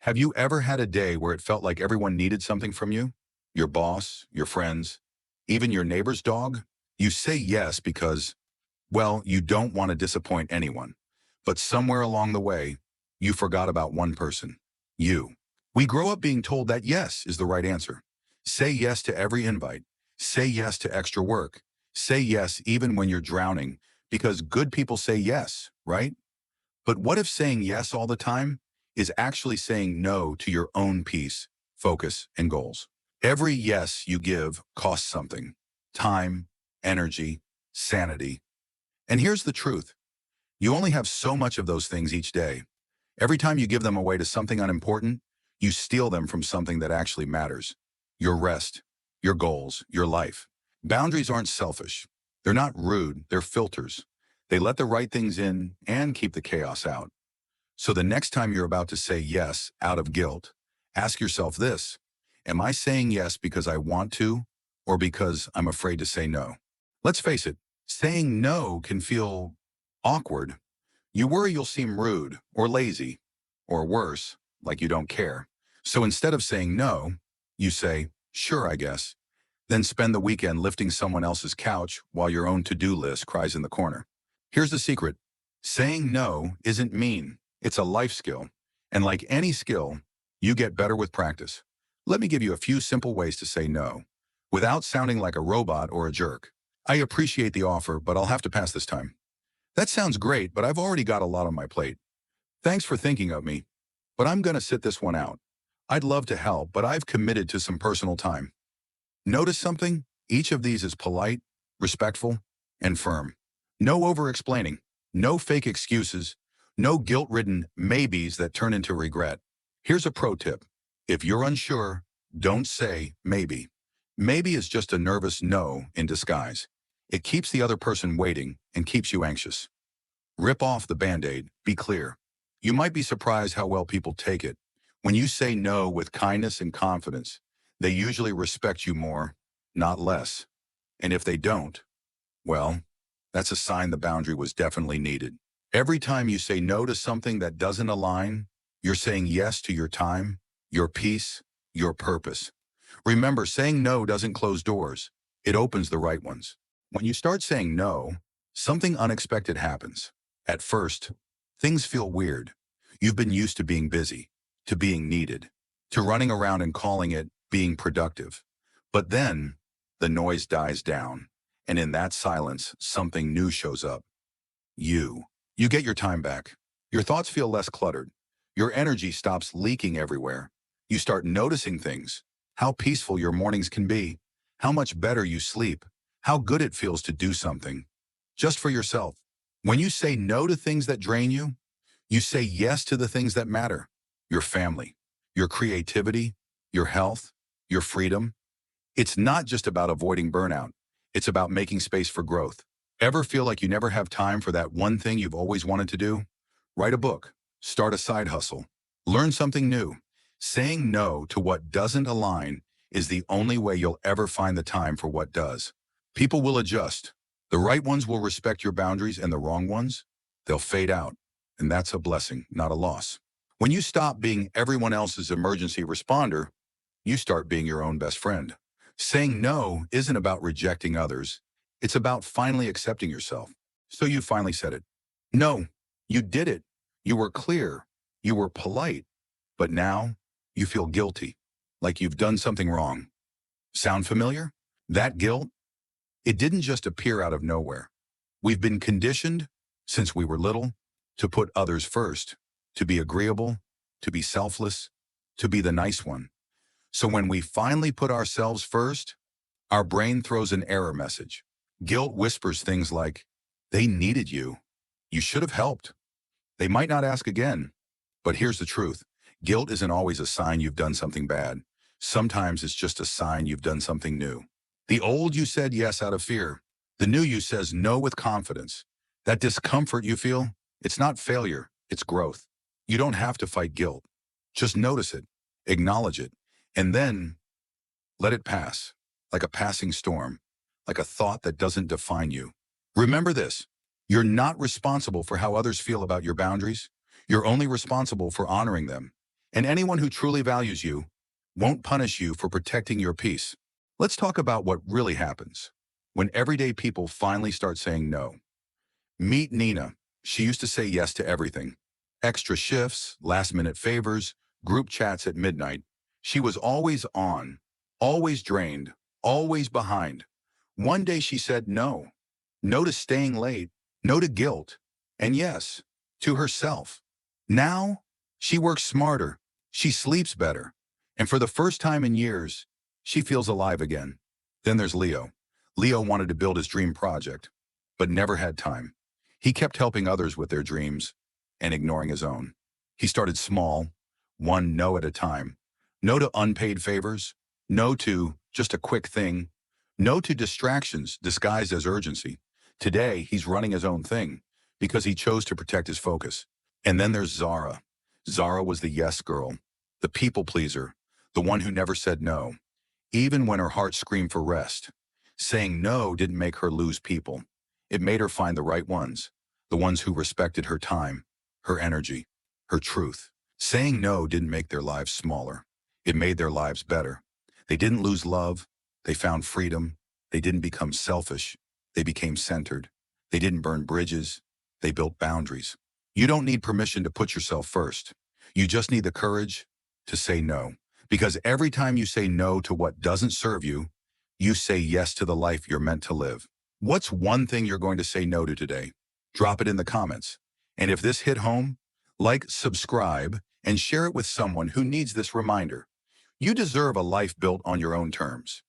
Have you ever had a day where it felt like everyone needed something from you? Your boss, your friends, even your neighbor's dog? You say yes because, well, you don't want to disappoint anyone. But somewhere along the way, you forgot about one person. You. We grow up being told that yes is the right answer. Say yes to every invite. Say yes to extra work. Say yes even when you're drowning, because good people say yes, right? But what if saying yes all the time is actually saying no to your own peace, focus, and goals? Every yes you give costs something: time, energy, sanity. And here's the truth. You only have so much of those things each day. Every time you give them away to something unimportant, you steal them from something that actually matters: your rest, your goals, your life. Boundaries aren't selfish. They're not rude. They're filters. They let the right things in and keep the chaos out. So the next time you're about to say yes out of guilt, ask yourself this: am I saying yes because I want to, or because I'm afraid to say no? Let's face it, saying no can feel awkward. You worry you'll seem rude or lazy, or worse, like you don't care. So instead of saying no, you say, sure, I guess. Then spend the weekend lifting someone else's couch while your own to-do list cries in the corner. Here's the secret. Saying no isn't mean. It's a life skill. And like any skill, you get better with practice. Let me give you a few simple ways to say no without sounding like a robot or a jerk. I appreciate the offer, but I'll have to pass this time. That sounds great, but I've already got a lot on my plate. Thanks for thinking of me, but I'm going to sit this one out. I'd love to help, but I've committed to some personal time. Notice something? Each of these is polite, respectful, and firm. No over-explaining, no fake excuses, no guilt-ridden maybes that turn into regret. Here's a pro tip. If you're unsure, don't say maybe. Maybe is just a nervous no in disguise. It keeps the other person waiting and keeps you anxious. Rip off the Band-Aid. Be clear. You might be surprised how well people take it. When you say no with kindness and confidence, they usually respect you more, not less. And if they don't, well, that's a sign the boundary was definitely needed. Every time you say no to something that doesn't align, you're saying yes to your time, your peace, your purpose. Remember, saying no doesn't close doors. It opens the right ones. When you start saying no, something unexpected happens. At first, things feel weird. You've been used to being busy, to being needed, to running around and calling it being productive. But then, the noise dies down, and in that silence, something new shows up. You. You get your time back. Your thoughts feel less cluttered. Your energy stops leaking everywhere. You start noticing things: how peaceful your mornings can be, how much better you sleep, how good it feels to do something just for yourself. When you say no to things that drain you, you say yes to the things that matter: your family, your creativity, your health, your freedom. It's not just about avoiding burnout. It's about making space for growth. Ever feel like you never have time for that one thing you've always wanted to do? Write a book, start a side hustle, learn something new. Saying no to what doesn't align is the only way you'll ever find the time for what does. People will adjust. The right ones will respect your boundaries, and the wrong ones, they'll fade out. And that's a blessing, not a loss. When you stop being everyone else's emergency responder, you start being your own best friend. Saying no isn't about rejecting others. It's about finally accepting yourself. So you finally said it. No, you did it. You were clear. You were polite. But now you feel guilty, like you've done something wrong. Sound familiar? That guilt, it didn't just appear out of nowhere. We've been conditioned since we were little to put others first, to be agreeable, to be selfless, to be the nice one. So when we finally put ourselves first, our brain throws an error message. Guilt whispers things like, they needed you. You should have helped. They might not ask again. But here's the truth. Guilt isn't always a sign you've done something bad. Sometimes it's just a sign you've done something new. The old you said yes out of fear. The new you says no with confidence. That discomfort you feel, it's not failure, it's growth. You don't have to fight guilt. Just notice it, acknowledge it, and then let it pass, like a passing storm, like a thought that doesn't define you. Remember this: you're not responsible for how others feel about your boundaries. You're only responsible for honoring them. And anyone who truly values you won't punish you for protecting your peace. Let's talk about what really happens when everyday people finally start saying no. Meet Nina. She used to say yes to everything. Extra shifts, last-minute favors, group chats at midnight. She was always on, always drained, always behind. One day she said no. No to staying late, no to guilt, and yes, to herself. Now, she works smarter, she sleeps better, and for the first time in years, she feels alive again. Then there's Leo. Leo wanted to build his dream project, but never had time. He kept helping others with their dreams and ignoring his own. He started small, one no at a time. No to unpaid favors, no to just a quick thing, no to distractions disguised as urgency. Today, he's running his own thing because he chose to protect his focus. And then there's Zara. Zara was the yes girl, the people pleaser, the one who never said no, even when her heart screamed for rest. Saying no didn't make her lose people. It made her find the right ones, the ones who respected her time, her energy, her truth. Saying no didn't make their lives smaller. It made their lives better. They didn't lose love. They found freedom. They didn't become selfish. They became centered. They didn't burn bridges. They built boundaries. You don't need permission to put yourself first. You just need the courage to say no. Because every time you say no to what doesn't serve you, you say yes to the life you're meant to live. What's one thing you're going to say no to today? Drop it in the comments. And if this hit home, like, subscribe, and share it with someone who needs this reminder. You deserve a life built on your own terms.